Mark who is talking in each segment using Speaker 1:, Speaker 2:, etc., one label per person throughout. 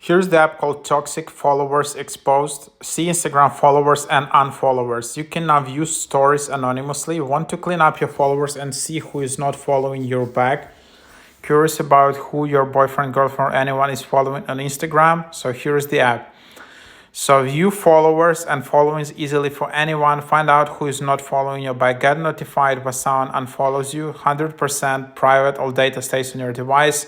Speaker 1: Here's the app called Toxic Followers Exposed. See Instagram followers and unfollowers. You can now view stories anonymously. You want to clean up your followers and see who is not following your back. Curious about who your boyfriend, girlfriend, or anyone is following on Instagram? So here's the app. So view followers and followings easily for anyone. Find out who is not following you back. Get notified when someone unfollows you. 100% private. All data stays on your device.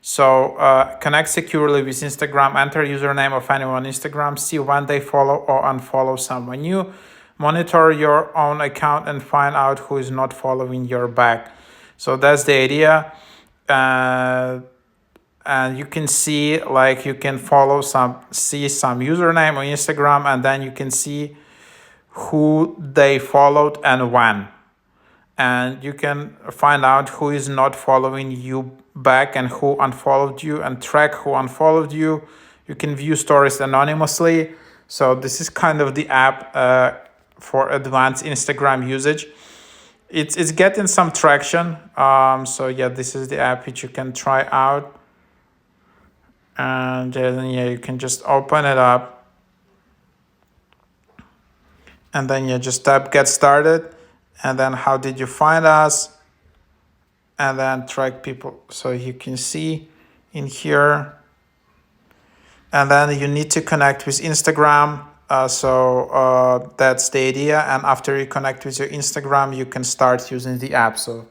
Speaker 1: So connect securely with Instagram. Enter username of anyone on Instagram. See when they follow or unfollow someone new. Monitor your own account and find out who is not following your back. So that's the idea. And you can see, like, you can see some username on Instagram, and then you can see who they followed and when. And you can find out who is not following you back and who unfollowed you, and track who unfollowed you. You can view stories anonymously. So this is kind of the app for advanced Instagram usage. It's getting some traction. So yeah, this is the app which you can try out. And then yeah, you can just open it up. And then you just tap get started. And then how did you find us? And then track people. So you can see in here. And then you need to connect with Instagram. So that's the idea. And after you connect with your Instagram, you can start using the app. So